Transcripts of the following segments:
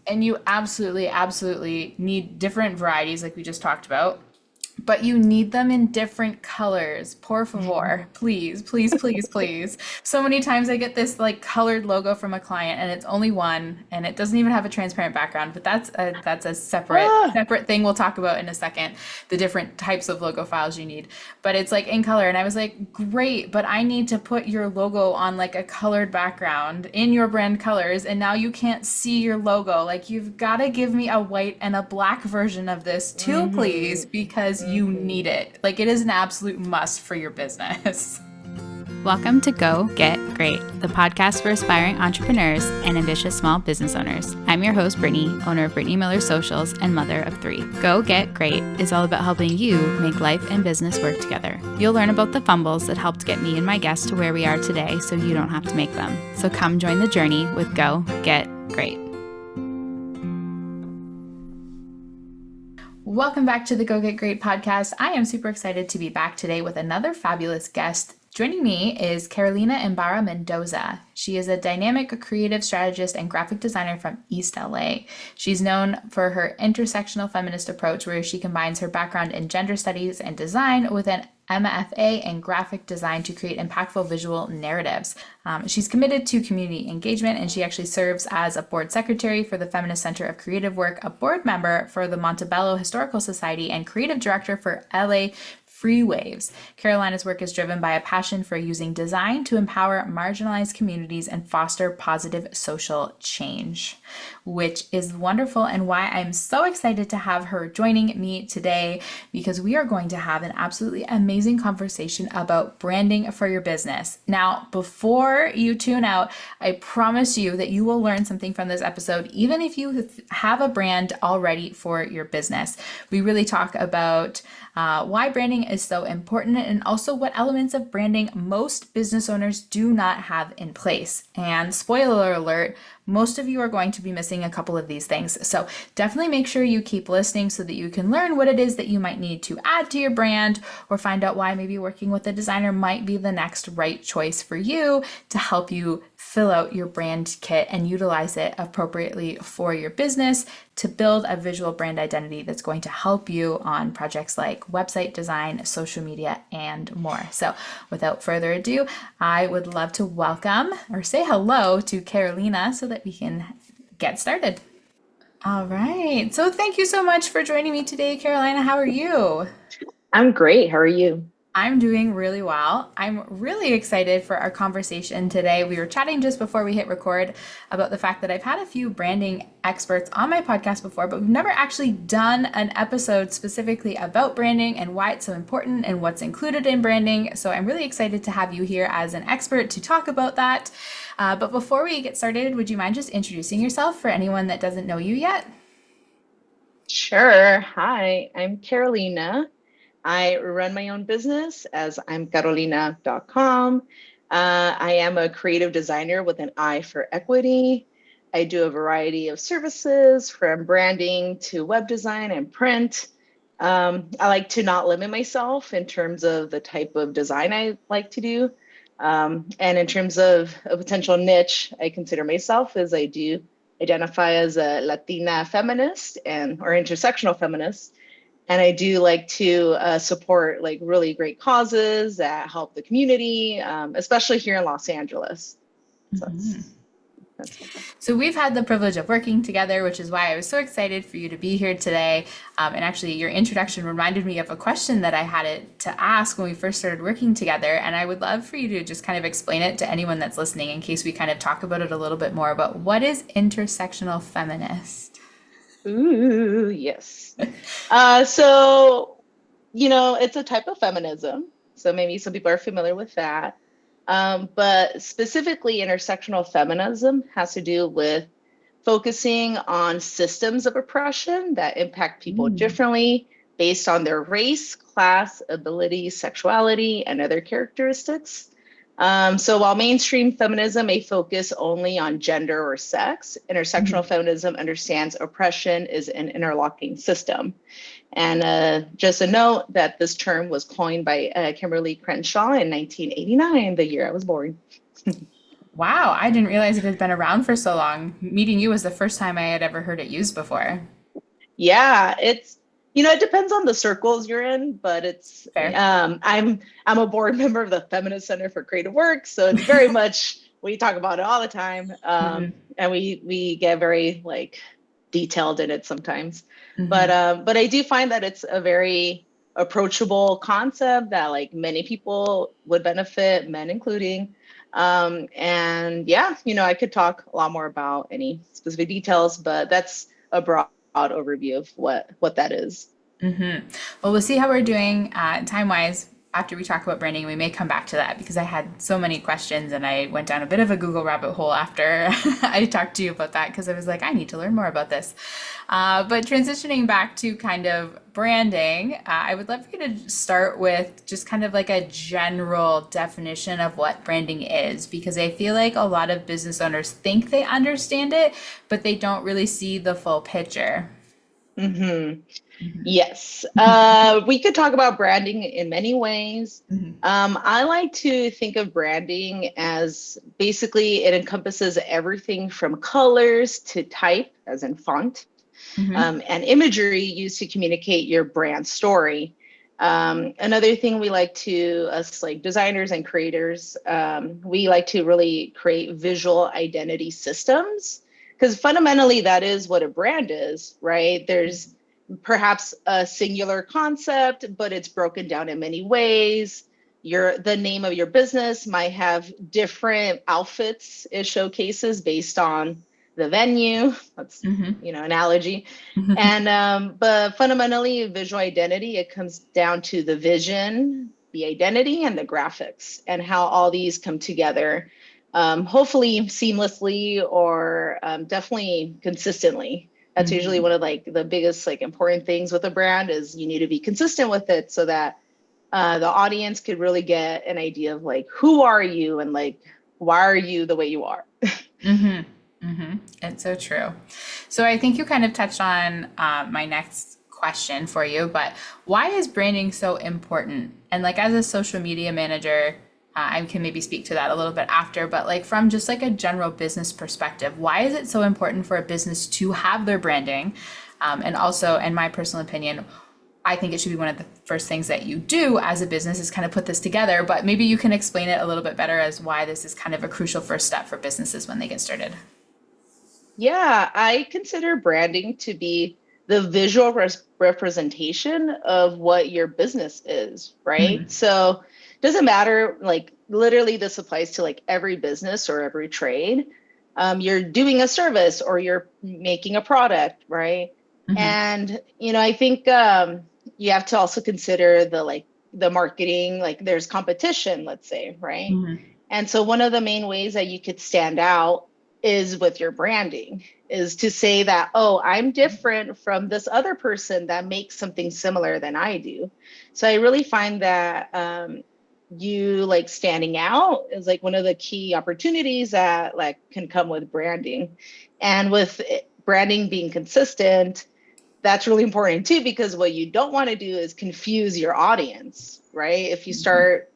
And you absolutely, absolutely need different varieties, like we just talked about. But you need them in different colors. Por favor. Please, please, please, please. So many times I get this like colored logo from a client and it's only one and it doesn't even have a transparent background, but that's a Ah, separate thing we'll talk about in a second, the different types of logo files you need. But it's like in color and I was like, "Great, but I need to put your logo on like a colored background in your brand colors and now you can't see your logo. Like you've got to give me a white and a black version of this too, please, mm-hmm, because you need mm-hmm. it. Like it is an absolute must for your business." Welcome to Go Get Great, the podcast for aspiring entrepreneurs and ambitious small business owners. I'm your host, Brittany, owner of Brittany Miller Socials and mother of 3. Go Get Great is all about helping you make life and business work together. You'll learn about the fumbles that helped get me and my guests to where we are today so you don't have to make them. So come join the journey with Go Get Great. Welcome back to the Go Get Great podcast. I am super excited to be back today with another fabulous guest. Joining me is Carolina Ibarra-Mendoza. She is a dynamic creative strategist and graphic designer from East LA. She's known for her intersectional feminist approach, where she combines her background in gender studies and design with an MFA in graphic design to create impactful visual narratives. She's committed to community engagement, and she actually serves as a board secretary for the Feminist Center of Creative Work, a board member for the Montebello Historical Society, and creative director for LA Free Waves. Carolina's work is driven by a passion for using design to empower marginalized communities and foster positive social change, which is wonderful and why I'm so excited to have her joining me today, because we are going to have an absolutely amazing conversation about branding for your business. Now, before you tune out, I promise you that you will learn something from this episode, even if you have a brand already for your business. We really talk about why branding is so important, and also what elements of branding most business owners do not have in place. And spoiler alert, most of you are going to be missing a couple of these things. So definitely make sure you keep listening so that you can learn what it is that you might need to add to your brand, or find out why maybe working with a designer might be the next right choice for you to help you fill out your brand kit and utilize it appropriately for your business to build a visual brand identity that's going to help you on projects like website design, social media, and more. So without further ado, I would love to welcome or say hello to Carolina so that we can get started. All right. So thank you so much for joining me today, Carolina. How are you? I'm great. How are you? I'm doing really well. I'm really excited for our conversation today. We were chatting just before we hit record about the fact that I've had a few branding experts on my podcast before, but we've never actually done an episode specifically about branding and why it's so important and what's included in branding. So I'm really excited to have you here as an expert to talk about that. But before we get started, would you mind just introducing yourself for anyone that doesn't know you yet? Sure. Hi, I'm Carolina. I run my own business as I'm Carolina.com. I am a creative designer with an eye for equity. I do a variety of services from branding to web design and print. I like to not limit myself in terms of the type of design I like to do. And in terms of a potential niche, I consider myself as I do identify as a Latina feminist and or intersectional feminist. And I do like to support like really great causes that help the community, especially here in Los Angeles. So that's So we've had the privilege of working together, which is why I was so excited for you to be here today. And actually, your introduction reminded me of a question that I had to ask when we first started working together. And I would love for you to just kind of explain it to anyone that's listening, in case we kind of talk about it a little bit more. About what is intersectional feminist? ooh, yes. So, it's a type of feminism. So maybe some people are familiar with that. But specifically, intersectional feminism has to do with focusing on systems of oppression that impact people Mm. differently based on their race, class, ability, sexuality, and other characteristics. So while mainstream feminism may focus only on gender or sex, intersectional feminism understands oppression is an interlocking system. And just a note that this term was coined by Kimberly Crenshaw in 1989, the year I was born. Wow, I didn't realize it had been around for so long. Meeting you was the first time I had ever heard it used before. Yeah, it depends on the circles you're in, but Fair. I'm a board member of the Feminist Center for Creative Work, so it's very much we talk about it all the time. Hmm. And we get very like detailed in it sometimes. Hmm. But I do find that it's a very approachable concept that like many people would benefit, men including. And yeah, I could talk a lot more about any specific details, but that's a broad overview of what that is. Hmm. Well, we'll see how we're doing time-wise after we talk about branding. We may come back to that because I had so many questions and I went down a bit of a Google rabbit hole after I talked to you about that because I was like, I need to learn more about this. But transitioning back to kind of branding, I would love for you to start with just kind of like a general definition of what branding is, because I feel like a lot of business owners think they understand it, but they don't really see the full picture. Hmm. Yes. We could talk about branding in many ways. Hmm. I like to think of branding as basically it encompasses everything from colors to type, as in font, Hmm. and imagery used to communicate your brand story. Another thing we like to, us like designers and creators, we like to really create visual identity systems because fundamentally that is what a brand is, right? There's perhaps a singular concept, but it's broken down in many ways. The name of your business might have different outfits it showcases based on the venue. That's Hmm. analogy. And but fundamentally, visual identity, it comes down to the vision, the identity, and the graphics, and how all these come together, hopefully seamlessly or definitely consistently. That's usually Hmm. one of like the biggest like important things with a brand is you need to be consistent with it so that the audience could really get an idea of like who are you and like why are you the way you are. Hmm. Hmm. It's so true. So I think you kind of touched on my next question for you, but why is branding so important? And like as a social media manager, I can maybe speak to that a little bit after, but like from just like a general business perspective, why is it so important for a business to have their branding? And also, in my personal opinion, I think it should be one of the first things that you do as a business is kind of put this together, but maybe you can explain it a little bit better as why this is kind of a crucial first step for businesses when they get started. Yeah, I consider branding to be the visual representation of what your business is, right? Hmm. So it doesn't matter, like literally this applies to like every business or every trade. You're doing a service or you're making a product, right? Hmm. And I think you have to also consider the marketing, like there's competition, let's say, right? Hmm. And so one of the main ways that you could stand out is with your branding, is to say that, oh, I'm different from this other person that makes something similar than I do. So I really find that you like standing out is like one of the key opportunities that like can come with branding. And with branding being consistent, that's really important too, because what you don't want to do is confuse your audience, right? If you start,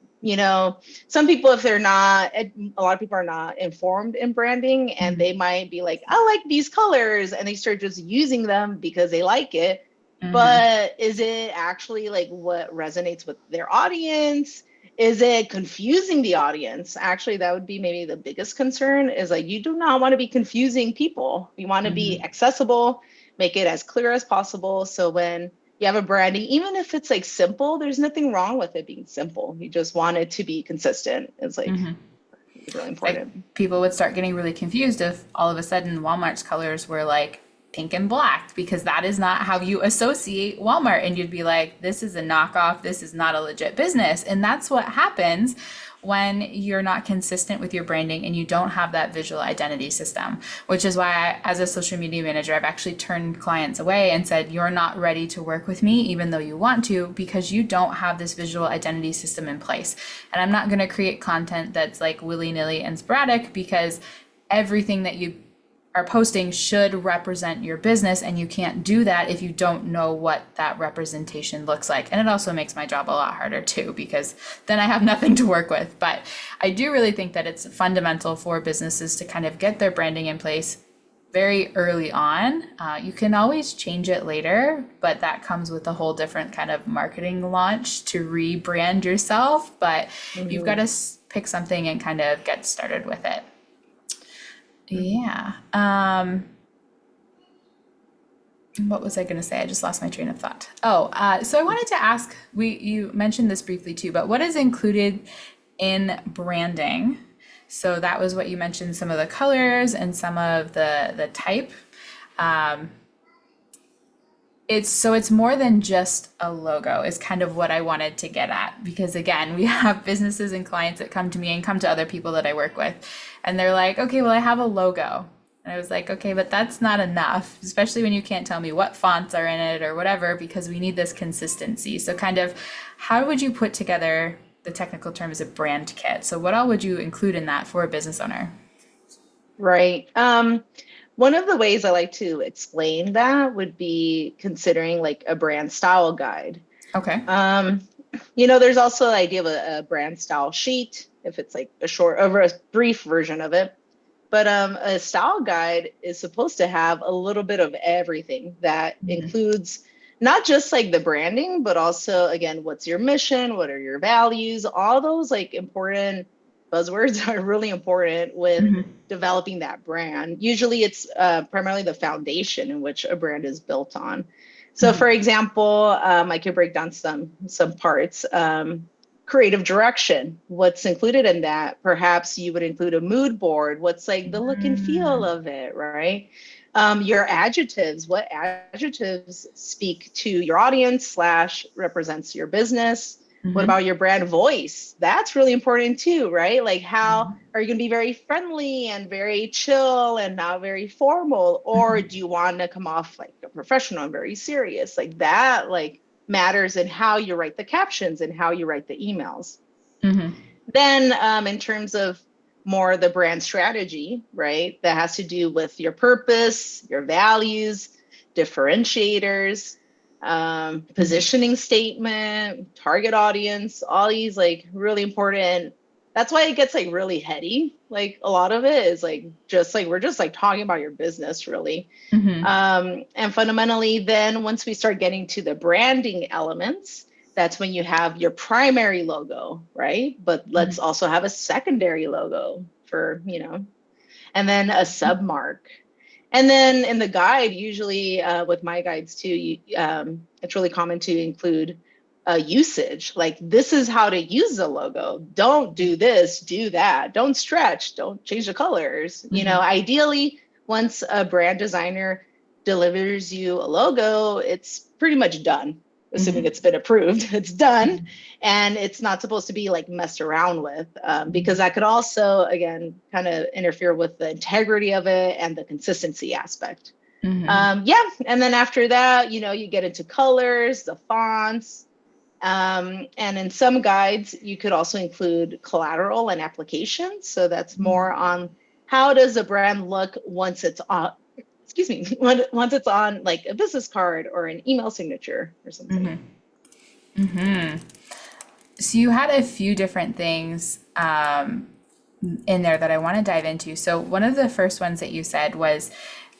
some people, if they're not, a lot of people are not informed in branding and they might be like, I like these colors. And they start just using them because they like it. Hmm. But is it actually like what resonates with their audience? Is it confusing the audience? Actually, that would be maybe the biggest concern is like, you do not want to be confusing people. You want to be Hmm. accessible, make it as clear as possible. So when you have a branding, even if it's like simple, there's nothing wrong with it being simple. You just want it to be consistent. It's like Hmm. really Like important. people would start getting really confused if all of a sudden Walmart's colors were like pink and black because that is not how you associate Walmart. And you'd be like, this is a knockoff. This is not a legit business. And that's what happens when you're not consistent with your branding and you don't have that visual identity system, which is why as a social media manager, I've actually turned clients away and said, you're not ready to work with me, even though you want to, because you don't have this visual identity system in place. And I'm not going to create content that's like willy nilly and sporadic because everything that you are posting should represent your business, and you can't do that if you don't know what that representation looks like. And it also makes my job a lot harder too, because then I have nothing to work with. But I do really think that it's fundamental for businesses to kind of get their branding in place very early on. You can always change it later, but that comes with a whole different kind of marketing launch to rebrand yourself. But you've got to pick something and kind of get started with it. Yeah. What was I going to say? I just lost my train of thought. So I wanted to ask, you mentioned this briefly too, but what is included in branding? So that was what you mentioned, some of the colors and some of the type. It's more than just a logo is kind of what I wanted to get at, because again, we have businesses and clients that come to me and come to other people that I work with, and they're like, okay, well, I have a logo. And I was like, okay, but that's not enough, especially when you can't tell me what fonts are in it or whatever, because we need this consistency. So kind of how would you put together, the technical term is a brand kit. So what all would you include in that for a business owner? Right. One of the ways I like to explain that would be considering like a brand style guide. Okay. There's also the idea of a brand style sheet, if it's like a brief version of it. But a style guide is supposed to have a little bit of everything that includes not just like the branding, but also, again, what's your mission? What are your values? All those like important buzzwords are really important with developing that brand. Usually it's primarily the foundation in which a brand is built on. So for example, I could break down some parts. Creative direction, what's included in that? Perhaps you would include a mood board. What's like the look and feel of it, right? Your adjectives, what adjectives speak to your audience / represents your business? What about your brand voice? That's really important too, right? Like how are you going to be very friendly and very chill and not very formal? Or do you want to come off like a professional and very serious? Like that, like matters in how you write the captions and how you write the emails. Then in terms of more the brand strategy, right? That has to do with your purpose, your values, differentiators, positioning statement, target audience, all these like really important. That's why it gets like really heady. Like a lot of it is like just like we're just like talking about your business really. And fundamentally, then once we start getting to the branding elements, that's when you have your primary logo, right? But let's also have a secondary logo for, and then a submark. And then in the guide, usually with my guides too, it's really common to include usage. Like this is how to use the logo. Don't do this, do that. Don't stretch. Don't change the colors. Ideally, once a brand designer delivers you a logo, it's pretty much done. Assuming it's been approved, it's done. And it's not supposed to be like messed around with because that could also, again, kind of interfere with the integrity of it and the consistency aspect. And then after that, you get into colors, the fonts. And in some guides, you could also include collateral and applications. So that's more on how does a brand look once it's on, once it's on like a business card or an email signature or something. So you had a few different things in there that I want to dive into. So one of the first ones that you said was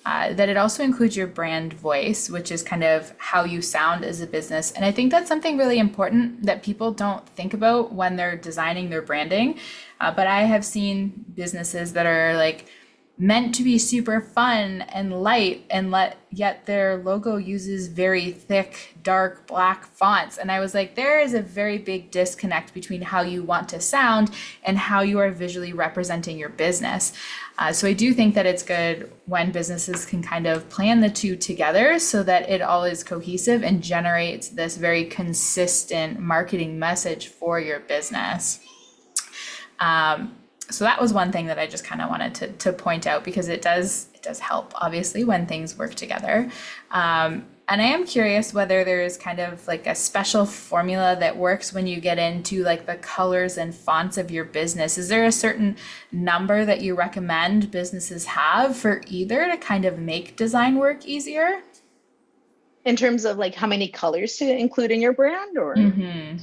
that it also includes your brand voice, which is kind of how you sound as a business. And I think that's something really important that people don't think about when they're designing their branding. But I have seen businesses that are like meant to be super fun and light, and yet their logo uses very thick, dark black fonts. And I was like, there is a very big disconnect between how you want to sound and how you are visually representing your business. So I do think that it's good when businesses can kind of plan the two together so that it all is cohesive and generates this very consistent marketing message for your business. So that was one thing that I just kind of wanted to point out because it does help obviously when things work together. And I am curious whether there's kind of like a special formula that works when you get into like the colors and fonts of your business. Is there a certain number that you recommend businesses have for either to kind of make design work easier? In terms of like how many colors to include in your brand, or Mm-hmm.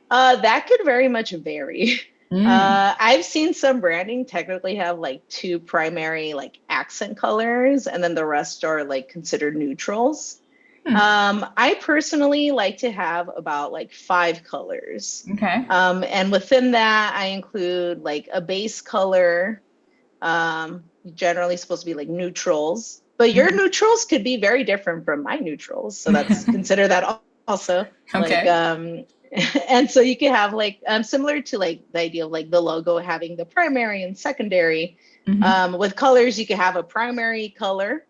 that could very much vary. I've seen some branding technically have like two primary like accent colors, and then the rest are like considered neutrals. I personally like to have about like 5 colors. Okay. And within that, I include like a base color, generally supposed to be like neutrals, but your neutrals could be very different from my neutrals. So that's consider that also. Like, Okay. and so you could have like, similar to like the idea of like the logo having the primary and secondary. With colors, you could have a primary color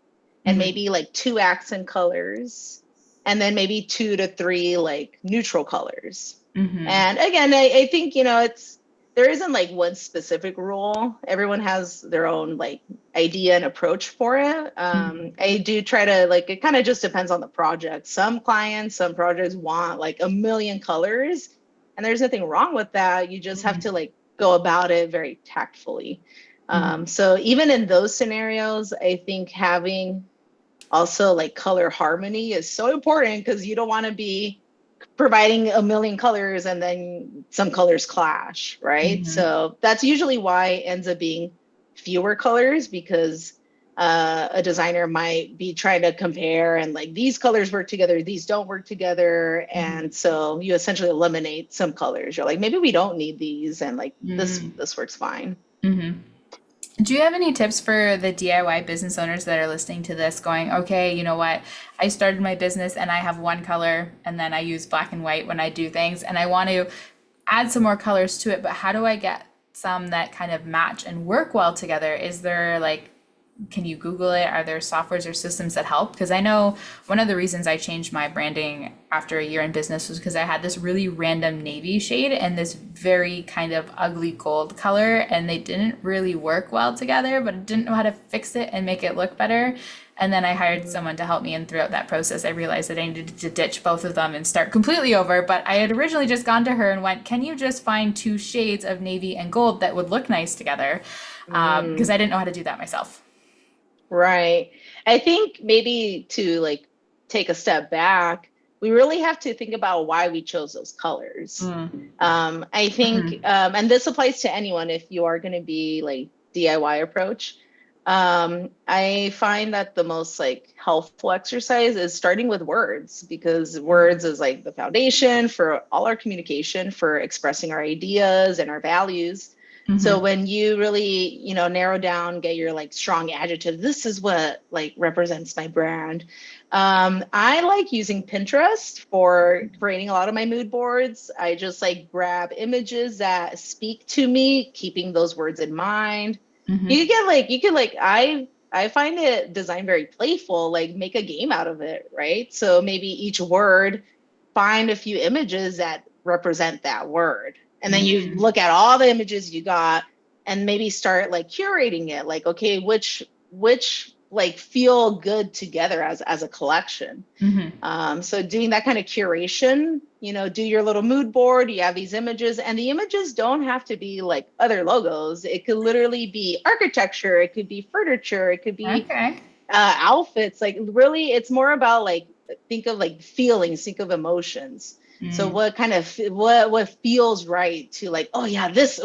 and maybe like 2 accent colors, and then maybe 2 to 3 like neutral colors. And again, I think, there isn't like one specific rule. Everyone has their own like idea and approach for it. I do try to like, it kind of just depends on the project. Some clients, some projects want like a million colors, and there's nothing wrong with that. You just have to like go about it very tactfully. So even in those scenarios, I think having also like color harmony is so important, because you don't want to be providing a million colors and then some colors clash, right? So that's usually why it ends up being fewer colors, because a designer might be trying to compare and like these colors work together, these don't work together. And so you essentially eliminate some colors. You're like, maybe we don't need these, and like this works fine. Do you have any tips for the DIY business owners that are listening to this going, okay, you know what? I started my business and I have one color and then I use black and white when I do things and I want to add some more colors to it, but how do I get some that kind of match and work well together? Is there like, can you Google it? Are there softwares or systems that help? Because I know one of the reasons I changed my branding after a year in business was because I had this really random navy shade and this very kind of ugly gold color, and they didn't really work well together, but I didn't know how to fix it and make it look better. And then I hired someone to help me, and throughout that process, I realized that I needed to ditch both of them and start completely over. But I had originally just gone to her and went, can you just find 2 shades of navy and gold that would look nice together? Because I didn't know how to do that myself. Right. I think maybe to like take a step back, we really have to think about why we chose those colors. I think, and this applies to anyone if you are going to be like DIY approach. I find that the most like helpful exercise is starting with words, because words is like the foundation for all our communication, for expressing our ideas and our values. So when you really, narrow down, get your like strong adjective, this is what like represents my brand. I like using Pinterest for creating a lot of my mood boards. I just like grab images that speak to me, keeping those words in mind. I find it designed very playful, like make a game out of it, right? So maybe each word, find a few images that represent that word. And then you look at all the images you got and maybe start like curating it. Like, okay, which like feel good together as a collection. So doing that kind of curation, do your little mood board, you have these images, and the images don't have to be like other logos. It could literally be architecture. It could be furniture. It could be outfits. Like really, it's more about like, think of like feelings, think of emotions. So what kind of, what feels right to like, oh yeah, this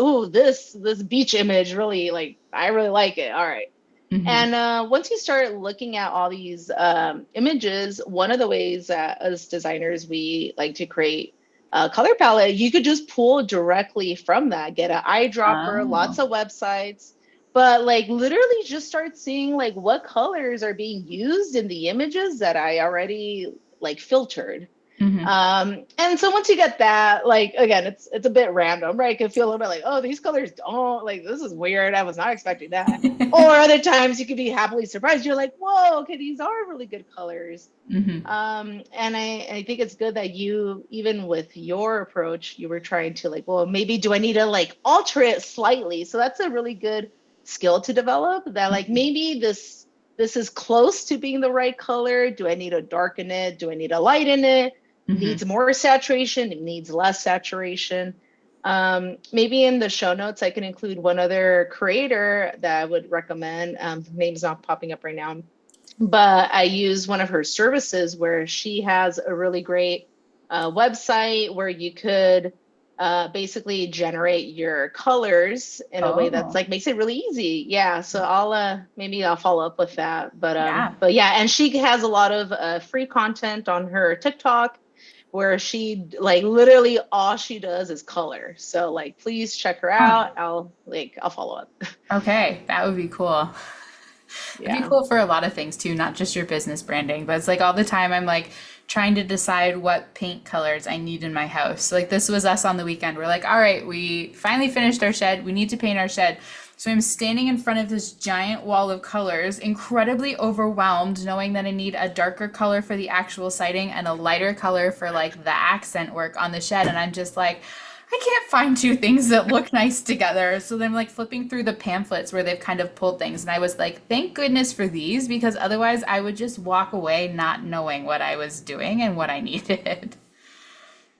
beach image really, like, I really like it. All right. And once you start looking at all these images, one of the ways that as designers, we like to create a color palette, you could just pull directly from that, get an eyedropper, lots of websites, but like literally just start seeing like what colors are being used in the images that I already like filtered. And so once you get that, like, again, it's a bit random, right? It can feel a little bit like, oh, these colors don't, like, this is weird. I was not expecting that. Or other times you could be happily surprised. You're like, whoa, okay, these are really good colors. And I think it's good that you, even with your approach, you were trying to like, well, maybe do I need to like alter it slightly? So that's a really good skill to develop, that like maybe this is close to being the right color. Do I need to darken it? Do I need to lighten it? Needs more saturation, it needs less saturation. Maybe in the show notes, I can include one other creator that I would recommend. Name's not popping up right now, but I use one of her services where she has a really great website where you could basically generate your colors in a way that's like makes it really easy. Yeah, so maybe I'll follow up with that. But yeah, and she has a lot of free content on her TikTok where she like literally all she does is color. So like please check her out. I'll follow up. Okay, that would be cool. It'd be cool for a lot of things too, not just your business branding, but it's like all the time I'm like trying to decide what paint colors I need in my house. So like this was us on the weekend. We're like, all right, we finally finished our shed. We need to paint our shed. So I'm standing in front of this giant wall of colors, incredibly overwhelmed, knowing that I need a darker color for the actual siding and a lighter color for like the accent work on the shed. And I'm just like, I can't find two things that look nice together. So then I'm like flipping through the pamphlets where they've kind of pulled things. And I was like, thank goodness for these, because otherwise I would just walk away not knowing what I was doing and what I needed.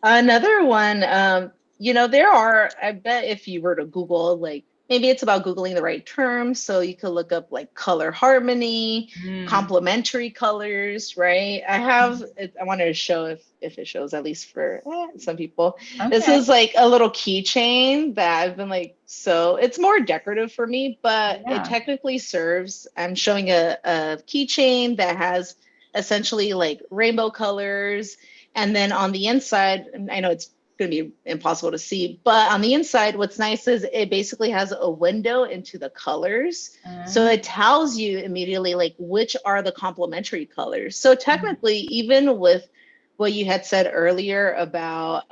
Another one, there are, I bet if you were to Google, like maybe it's about Googling the right terms. So you could look up like color harmony, complementary colors, right? I wanted to show if it shows, at least for some people. Okay. This is like a little keychain that I've been like, so it's more decorative for me, but it technically serves, I'm showing a keychain that has essentially like rainbow colors. And then on the inside, I know it's going to be impossible to see, but on the inside, what's nice is it basically has a window into the colors. So it tells you immediately like which are the complementary colors. So technically, even with what you had said earlier about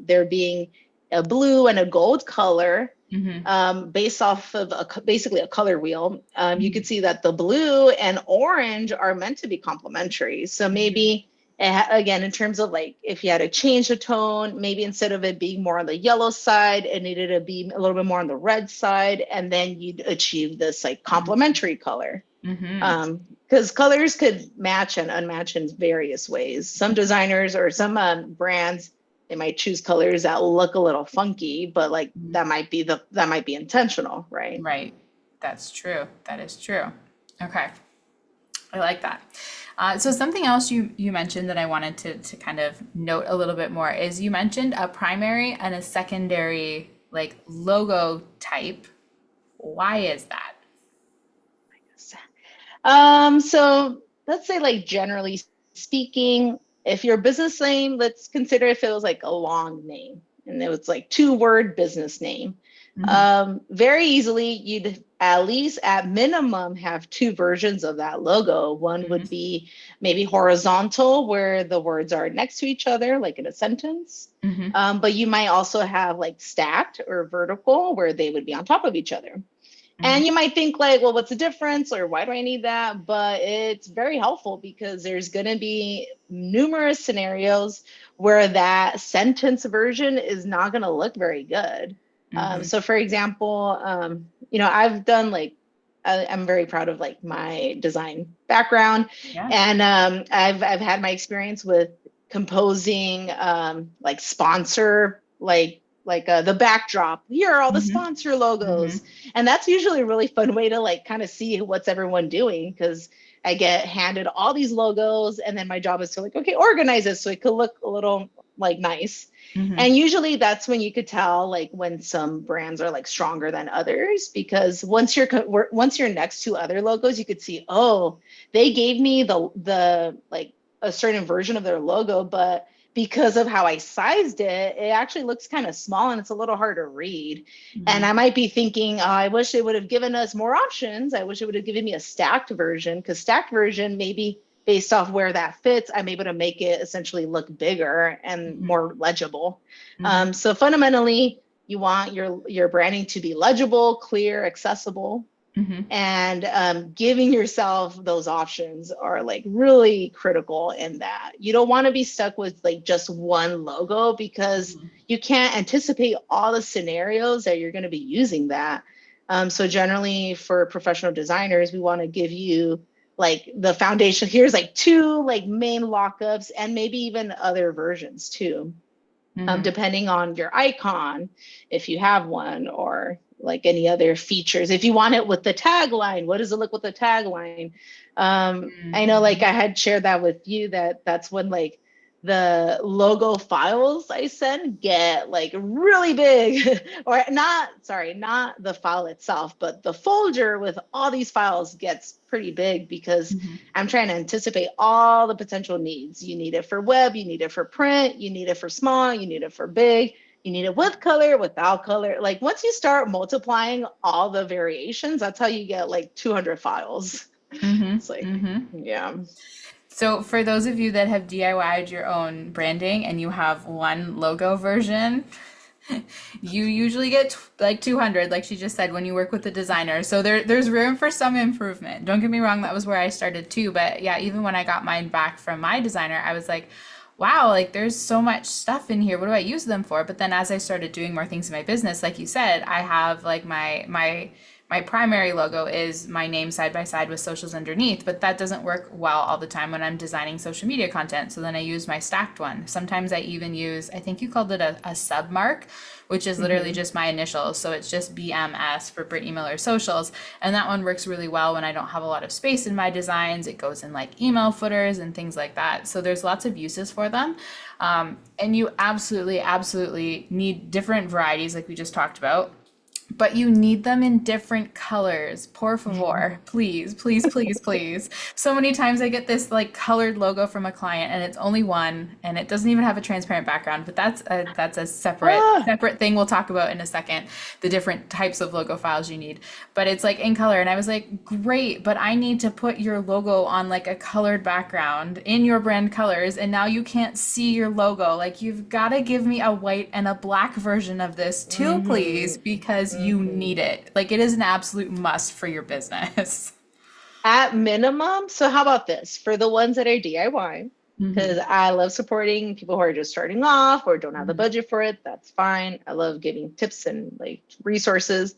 there being a blue and a gold color, based off of basically a color wheel, you could see that the blue and orange are meant to be complementary. So maybe again, in terms of like, if you had to change the tone, maybe instead of it being more on the yellow side, it needed to be a little bit more on the red side, and then you'd achieve this like complementary color. Because colors could match and unmatch in various ways. Some designers or some brands, they might choose colors that look a little funky, but like that might be intentional, right? Right. That's true. That is true. Okay. I like that. So something else you mentioned that I wanted to kind of note a little bit more is you mentioned a primary and a secondary like logo type. Why is that? So let's say like generally speaking, if your business name, let's consider if it was like a long name and it was like 2-word business name. Very easily, you'd at least at minimum have 2 versions of that logo. One would be maybe horizontal, where the words are next to each other, like in a sentence. But you might also have like stacked or vertical, where they would be on top of each other. And you might think like, well, what's the difference, or why do I need that? But it's very helpful because there's going to be numerous scenarios where that sentence version is not going to look very good. So for example, I've done like, I'm very proud of like my design background, and I've had my experience with composing like sponsor, like the backdrop. Here are all the sponsor logos, and that's usually a really fun way to like kind of see what's everyone doing, because I get handed all these logos, and then my job is to like, okay, organize it so it could look a little like nice. And usually that's when you could tell like when some brands are like stronger than others, because once you're next to other logos, you could see, oh, they gave me the like a certain version of their logo, but because of how I sized it, it actually looks kind of small and it's a little hard to read. And I might be thinking, oh, I wish they would have given us more options. I wish it would have given me a stacked version, because stacked version maybe based off where that fits, I'm able to make it essentially look bigger and more legible. So fundamentally, you want your branding to be legible, clear, accessible. And giving yourself those options are like really critical in that. You don't want to be stuck with like just one logo because you can't anticipate all the scenarios that you're going to be using that. So generally for professional designers, we want to give you like the foundation. Here's like 2 like main lockups and maybe even other versions too, depending on your icon, if you have one, or like any other features. If you want it with the tagline, what does it look with the tagline? I know like I had shared that with you, that's when like the logo files I send get like really big or not the file itself, but the folder with all these files gets pretty big because I'm trying to anticipate all the potential needs. You need it for web, you need it for print, you need it for small, you need it for big, you need it with color, without color. Like once you start multiplying all the variations, that's how you get like 200 files. It's like, yeah. So for those of you that have DIY'd your own branding and you have one logo version, you usually get like 200, like she just said, when you work with the designer. So there's room for some improvement. Don't get me wrong, that was where I started too. But yeah, even when I got mine back from my designer, I was like, wow, like there's so much stuff in here. What do I use them for? But then as I started doing more things in my business, like you said, I have like my primary logo is my name side by side with socials underneath, but that doesn't work well all the time when I'm designing social media content. So then I use my stacked one. Sometimes I even use, I think you called it a sub mark, which is literally just my initials. So it's just BMS for Brittany Miller Socials. And that one works really well when I don't have a lot of space in my designs. It goes in like email footers and things like that. So there's lots of uses for them. And you absolutely need different varieties like we just talked about. But you need them in different colors. Por favor, please, please, please, please. So many times I get this like colored logo from a client and it's only one and it doesn't even have a transparent background, but that's a separate thing we'll talk about in a second, the different types of logo files you need. But it's like in color and I was like, great, but I need to put your logo on like a colored background in your brand colors and now you can't see your logo. Like you've got to give me a white and a black version of this too, please, because you need it. Like it is an absolute must for your business. At minimum. So how about this for the ones that are DIY? Because I love supporting people who are just starting off or don't have the budget for it. That's fine. I love giving tips and like resources.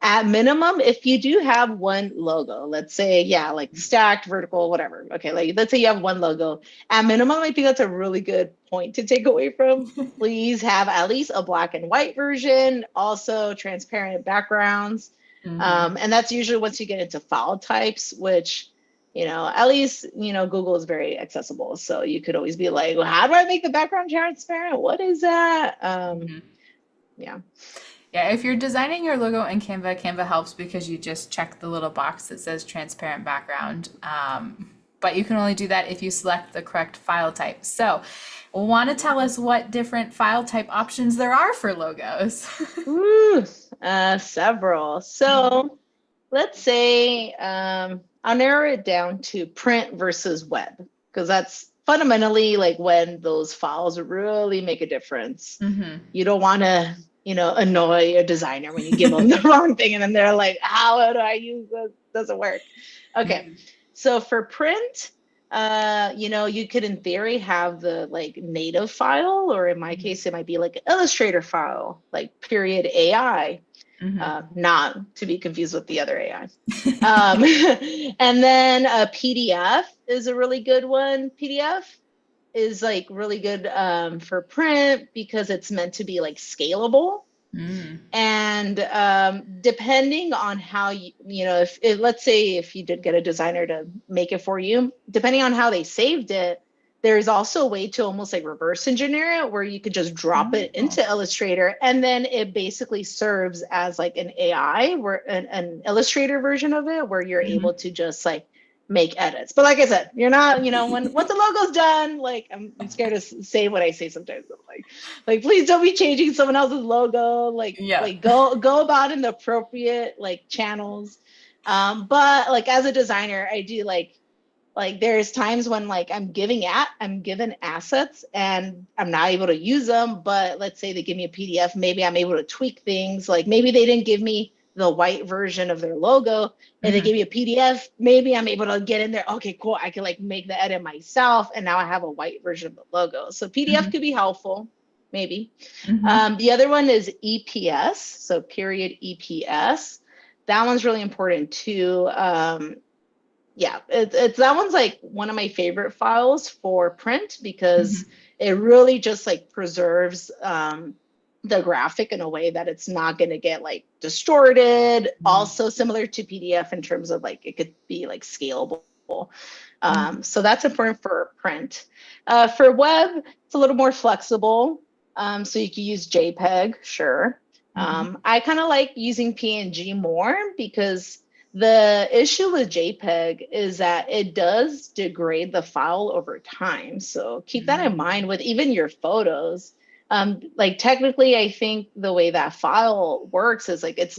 At minimum, if you do have one logo, let's say, yeah, like stacked, vertical, whatever. Okay, like let's say you have one logo. At minimum, I think that's a really good point to take away from. Please have at least a black and white version, also transparent backgrounds. And that's usually once you get into file types, which, you know, at least, you know, Google is very accessible. So you could always be like, well, how do I make the background transparent? What is that? Yeah. Yeah, if you're designing your logo in Canva, Canva helps because you just check the little box that says transparent background. But you can only do that if you select the correct file type. So, want to tell us what different file type options there are for logos? Ooh, several. So let's say I'll narrow it down to print versus web, because that's fundamentally like when those files really make a difference. You don't want to, you know, annoy a designer when you give them the wrong thing and then they're like, how do I use this? Doesn't work. Okay. So for print, you know, you could in theory have the like native file, or in my case, it might be like an Illustrator file, like period AI, not to be confused with the other AI. And then a PDF is a really good one. PDF is like really good for print because it's meant to be like scalable. And depending on how you know, if let's say if you did get a designer to make it for you, depending on how they saved it, there's also a way to almost like reverse engineer it where you could just drop it into Illustrator and then it basically serves as like an AI, where an Illustrator version of it where you're able to just like make edits. But like I said, you're not, you know, once the logo's done, like I'm scared to say what I say sometimes. I'm like please don't be changing someone else's logo. Like go about in the appropriate like channels. But like as a designer, I do like Like there's times when like I'm given assets and I'm not able to use them, but let's say they give me a PDF, maybe I'm able to tweak things. Like maybe they didn't give me the white version of their logo and they Mm-hmm. give me a PDF, maybe I'm able to get in there. Okay, cool. I can like make the edit myself and now I have a white version of the logo. So PDF could be helpful, maybe. Mm-hmm. The other one is EPS, so period EPS. That one's really important too. Yeah, it's that one's like one of my favorite files for print because Mm-hmm. it really just like preserves the graphic in a way that it's not going to get like distorted. Also similar to PDF in terms of like it could be like scalable. Mm-hmm. So that's important for print. For web, it's a little more flexible. So you can use JPEG, sure. Mm-hmm. I kind of like using PNG more because the issue with JPEG is that it does degrade the file over time. So keep that in mind with even your photos. Like technically, I think the way that file works is like it's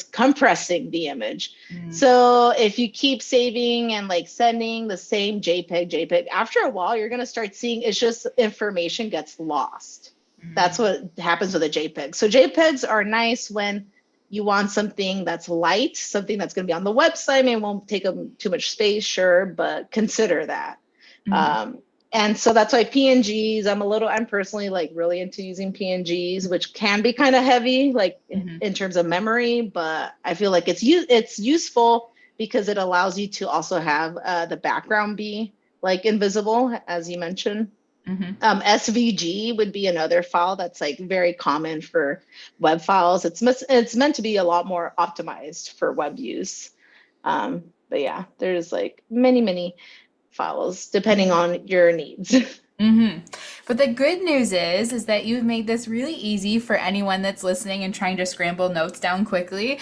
compressing the image. Mm-hmm. So if you keep saving and like sending the same JPEG, after a while, you're gonna start seeing it's just information gets lost. That's what happens with a JPEG. So JPEGs are nice when you want something that's light, something that's going to be on the website, maybe won't take up too much space, sure, but consider that. Mm-hmm. And so that's why PNGs, I'm personally like really into using PNGs, which can be kind of heavy, like Mm-hmm. in terms of memory, but I feel like it's useful because it allows you to also have the background be like invisible, as you mentioned. Mm-hmm. SVG would be another file that's like very common for web files. It's meant to be a lot more optimized for web use. But yeah, there's like many files depending on your needs. Mm-hmm. But the good news is that you've made this really easy for anyone that's listening and trying to scramble notes down quickly.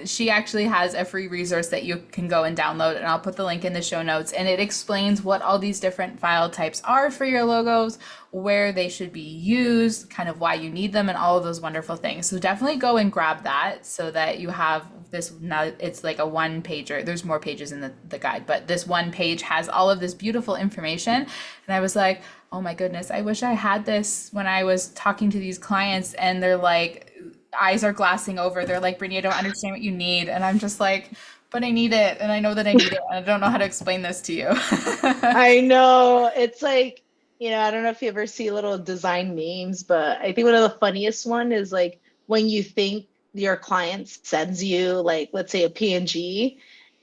She actually has a free resource that you can go and download, and I'll put the link in the show notes. And it explains what all these different file types are for your logos, where they should be used, kind of why you need them, and all of those wonderful things. So definitely go and grab that so that you have this. Now it's like a one pager. There's more pages in the guide, but this one page has all of this beautiful information. And I was like, oh my goodness, I wish I had this when I was talking to these clients and they're like, eyes are glassing over. They're like, Brittany, I don't understand what you need. And I'm just like, but I need it. And I know that I need it. And I don't know how to explain this to you. I know. It's like, I don't know if you ever see little design memes, but I think one of the funniest one is like when you think your client sends you like, let's say a PNG,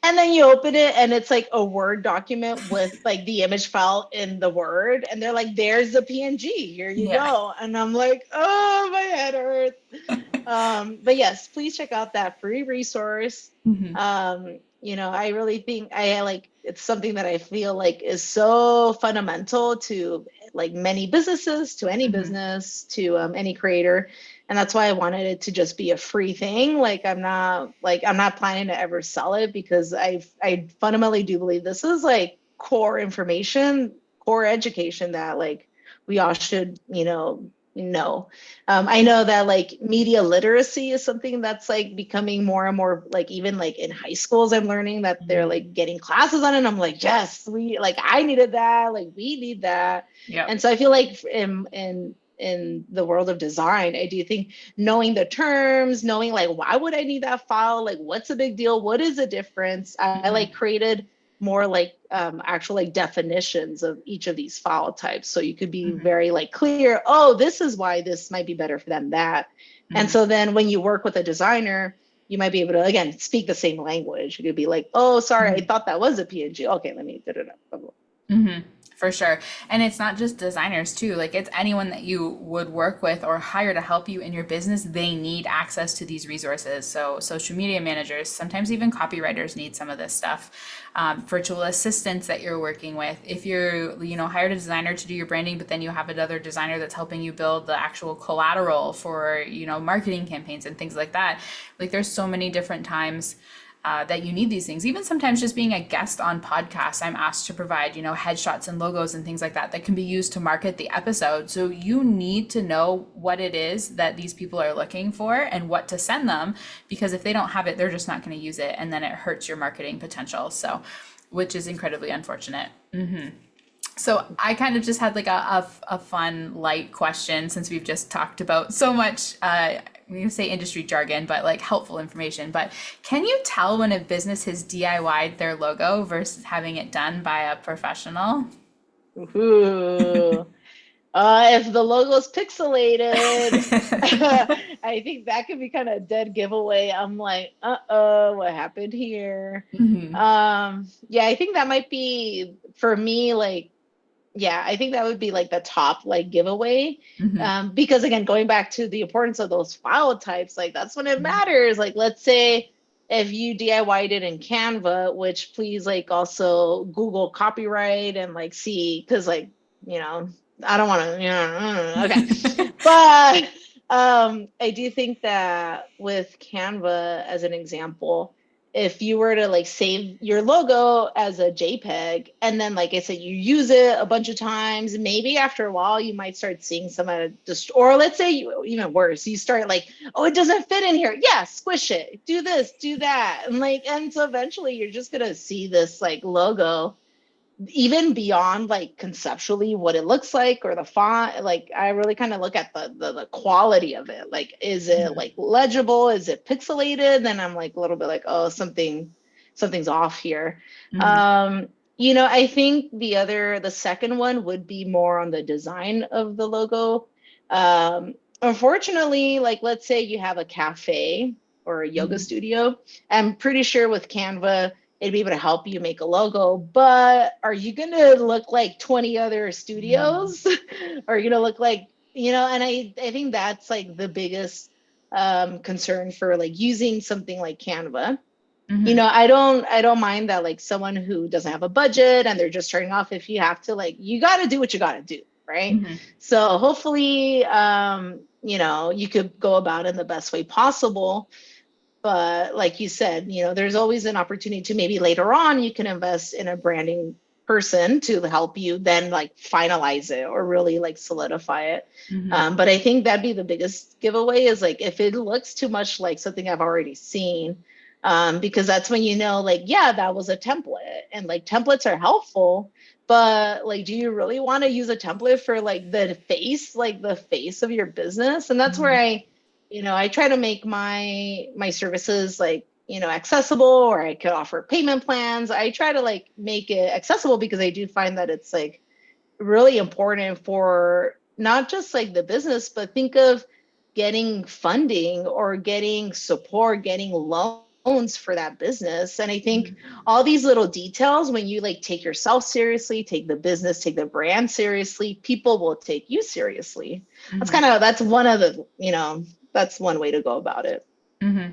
and then you open it and it's like a Word document with like the image file in the Word, and they're like, there's the PNG, here you Yeah. go. And I'm like, oh, my head hurts. But yes, please check out that free resource. Mhm. I really think I like it's something that I feel like is so fundamental to like many businesses, to any Mhm. business, to any creator. And that's why I wanted it to just be a free thing. I'm not planning to ever sell it because I fundamentally do believe this is like core information, core education that like we all should, know. I know that like media literacy is something that's like becoming more and more like even like in high schools, I'm learning that they're Mhm. like getting classes on it. And I'm like, yes, we like I needed that, like we need that. Yep. And so I feel like in the world of design, I do think knowing the terms, knowing like why would I need that file, like what's the big deal, what is the difference. I like Mhm. created more like actual like definitions of each of these file types, so you could be Mhm. very like clear, oh, this is why this might be better for them, that. And Mhm. so then when you work with a designer, you might be able to again speak the same language. You could be like, oh, sorry, I Mhm. thought that was a PNG, okay, let me Hmm. For sure. And it's not just designers too. Like it's anyone that you would work with or hire to help you in your business, they need access to these resources. So social media managers, sometimes even copywriters need some of this stuff. Virtual assistants that you're working with. If you're, hired a designer to do your branding, but then you have another designer that's helping you build the actual collateral for, marketing campaigns and things like that. Like there's so many different times that you need these things. Even sometimes just being a guest on podcasts, I'm asked to provide, headshots and logos and things like that that can be used to market the episode. So you need to know what it is that these people are looking for and what to send them, because if they don't have it, they're just not going to use it, and then it hurts your marketing potential. So, which is incredibly unfortunate. So I kind of just had like a fun, light question, since we've just talked about so much, we can say industry jargon, but like helpful information. But can you tell when a business has DIY'd their logo versus having it done by a professional? Ooh. If the logo's pixelated, I think that could be kind of a dead giveaway. I'm like, what happened here? Yeah, I think that might be for me, like, yeah, I think that would be like the top like giveaway. Because again, going back to the importance of those file types, like that's when it matters. Like, let's say if you DIY'd it in Canva, which please like also Google copyright and like see, because like, I don't want to, okay. But I do think that with Canva as an example, if you were to like save your logo as a JPEG, and then like I said, you use it a bunch of times, maybe after a while you might start seeing some of the, or let's say even worse, you start like, oh, it doesn't fit in here. Yeah, squish it, do this, do that. And so eventually you're just gonna see this like logo even beyond like conceptually what it looks like or the font. Like I really kind of look at the quality of it. Like, is it like legible? Is it pixelated? Then I'm like a little bit like, oh, something's off here. I think the second one would be more on the design of the logo. Unfortunately, like let's say you have a cafe or a yoga studio. I'm pretty sure with Canva it'd be able to help you make a logo, but are you going to look like 20 other studios? Are you going to look like, and I think that's like the biggest concern for like using something like Canva. I don't mind that like someone who doesn't have a budget and they're just starting off, if you have to like, you got to do what you got to do. Right. So hopefully, you could go about it in the best way possible. But like you said, there's always an opportunity to maybe later on you can invest in a branding person to help you then like finalize it or really like solidify it. But I think that'd be the biggest giveaway is like if it looks too much like something I've already seen, because that's when like, yeah, that was a template, and like templates are helpful. But like, do you really want to use a template for like the face of your business? And that's where I try to make my services like, accessible, or I could offer payment plans. I try to like make it accessible because I do find that it's like really important for not just like the business, but think of getting funding or getting support, getting loans for that business. And I think all these little details, when you like take yourself seriously, take the business, take the brand seriously, people will take you seriously. That's one of the, that's one way to go about it.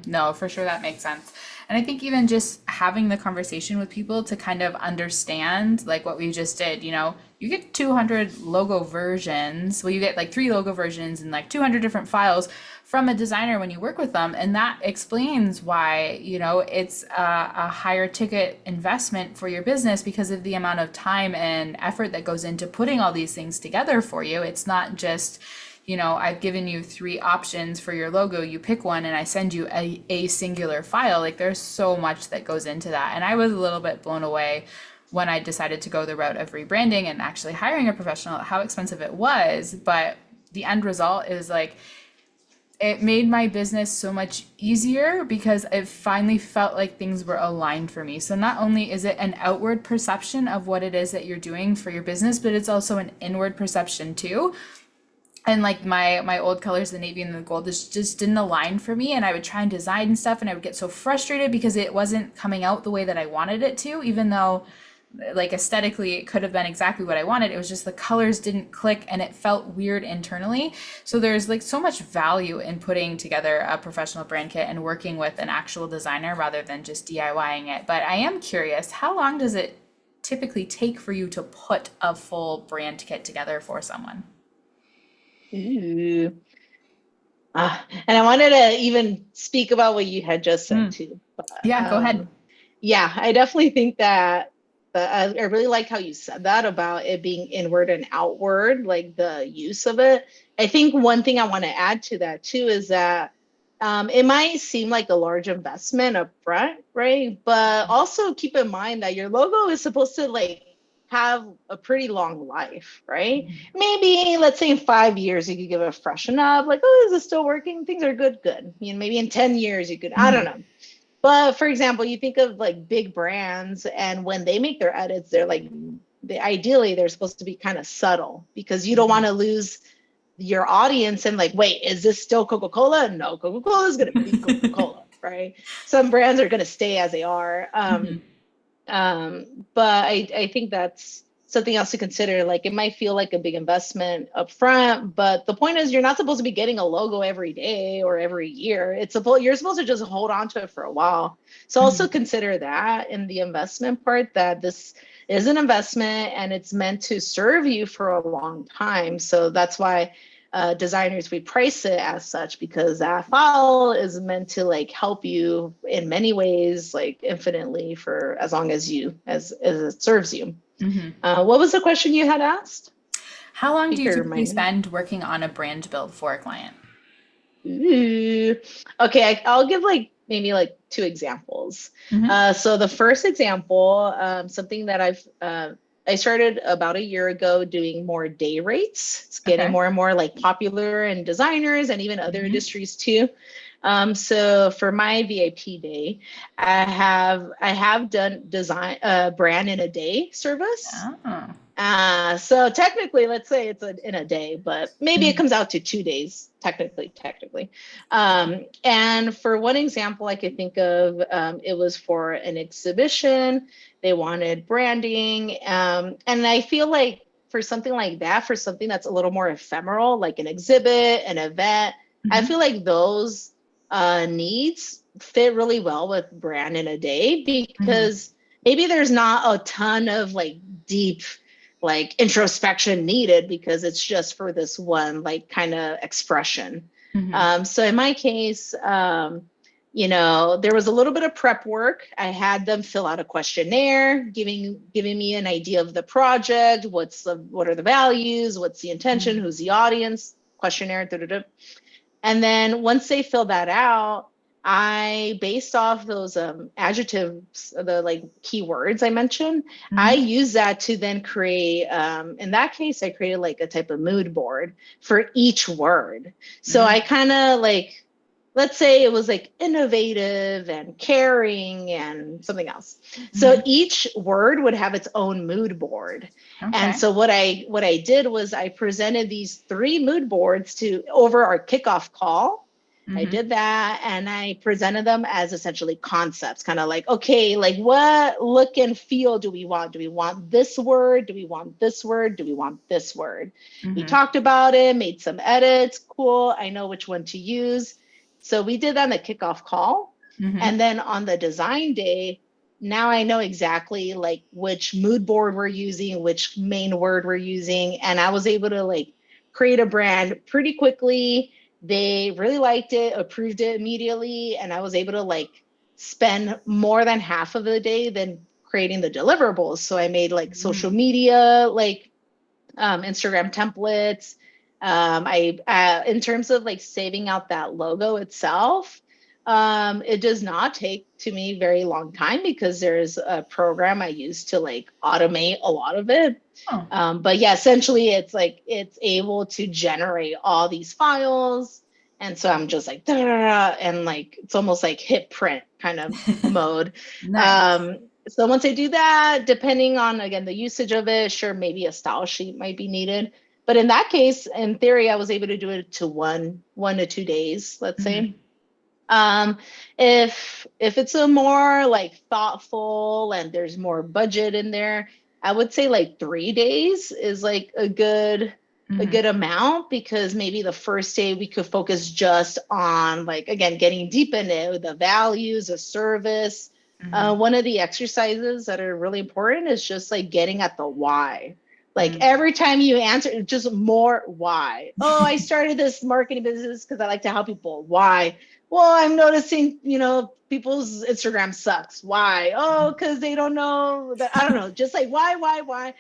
No, for sure, that makes sense. And I think even just having the conversation with people to kind of understand like what we just did, you get 200 logo versions. Well, you get like 3 logo versions and like 200 different files from a designer when you work with them. And that explains why, it's a higher ticket investment for your business because of the amount of time and effort that goes into putting all these things together for you. It's not just, I've given you 3 options for your logo, you pick one and I send you a singular file. Like there's so much that goes into that. And I was a little bit blown away when I decided to go the route of rebranding and actually hiring a professional, how expensive it was. But the end result is like, it made my business so much easier because it finally felt like things were aligned for me. So not only is it an outward perception of what it is that you're doing for your business, but it's also an inward perception too. And like my old colors, the navy and the gold, just didn't align for me. And I would try and design and stuff, and I would get so frustrated because it wasn't coming out the way that I wanted it to, even though like aesthetically it could have been exactly what I wanted. It was just the colors didn't click and it felt weird internally. So there's like so much value in putting together a professional brand kit and working with an actual designer rather than just DIYing it. But I am curious, how long does it typically take for you to put a full brand kit together for someone? Ooh. And I wanted to even speak about what you had just said too. But, Yeah, go ahead. yeah, I definitely think that I really like how you said that about it being inward and outward, like the use of it. I think one thing I want to add to that too is that it might seem like a large investment up front, right? But also keep in mind that your logo is supposed to like have a pretty long life, right? Maybe let's say in 5 years you could give it a freshen up, like, oh, is it still working? Things are good, good. You know, maybe in 10 years you could, I don't know. But for example, you think of like big brands, and when they make their edits, they're like, ideally they're supposed to be kind of subtle because you don't want to lose your audience and like, wait, is this still Coca-Cola? No, Coca-Cola is going to be Coca-Cola, right? Some brands are going to stay as they are. But I think that's something else to consider. Like it might feel like a big investment up front, but the point is you're not supposed to be getting a logo every day or every year. You're supposed to just hold on to it for a while. So also consider that in the investment part, that this is an investment and it's meant to serve you for a long time. So that's why designers, we price it as such, because that file is meant to like help you in many ways, like infinitely, for as long as it serves you. What was the question you had asked? How long do you typically remind me. spend working on a brand build for a client? Ooh. Okay, I'll give like maybe like two examples. So the first example, something that I started about a year ago doing more day rates. It's getting more and more like popular in designers and even other industries too. So for my VIP day, I have done design brand in a day service. So technically, let's say it's in a day, but maybe it comes out to 2 days, technically. And for one example I could think of, it was for an exhibition. They wanted branding. And I feel like for something like that, for something that's a little more ephemeral, like an exhibit, an event, I feel like those needs fit really well with brand in a day, because maybe there's not a ton of like deep like introspection needed, because it's just for this one like kind of expression. So in my case, there was a little bit of prep work. I had them fill out a questionnaire, giving me an idea of the project, what are the values, what's the intention, who's the audience, questionnaire, and then once they fill that out, I, based off those adjectives, the like keywords I mentioned, I use that to then create, in that case, I created like a type of mood board for each word. So I kind of like, let's say it was like innovative and caring and something else. So each word would have its own mood board. And so what I did was I presented these 3 mood boards over our kickoff call. I did that, and I presented them as essentially concepts, kind of like, okay, like what look and feel do we want? Do we want this word? Do we want this word? Do we want this word? We talked about it, made some edits. Cool. I know which one to use. So we did that on the kickoff call. And then on the design day, now I know exactly like which mood board we're using, which main word we're using. And I was able to like create a brand pretty quickly. They really liked it, approved it immediately. And I was able to like spend more than half of the day then creating the deliverables. So I made like social media, like Instagram templates. In terms of like saving out that logo itself, it does not take to me very long time, because there's a program I use to like automate a lot of it. But yeah, essentially it's like it's able to generate all these files. And so I'm just like, and like, it's almost like hit print kind of mode. So once I do that, depending on, again, the usage of it, sure, maybe a style sheet might be needed. But in that case, in theory, I was able to do it to one to 2 days, let's say. If it's a more like thoughtful and there's more budget in there, I would say like 3 days is like a good amount, because maybe the first day we could focus just on like, again, getting deep into the values of service. One of the exercises that are really important is just like getting at the why. Like every time you answer, just more why. Oh, I started this marketing business because I like to help people. Why? Well, I'm noticing, people's Instagram sucks. Why? Oh, because they don't know that. I don't know. Just like why?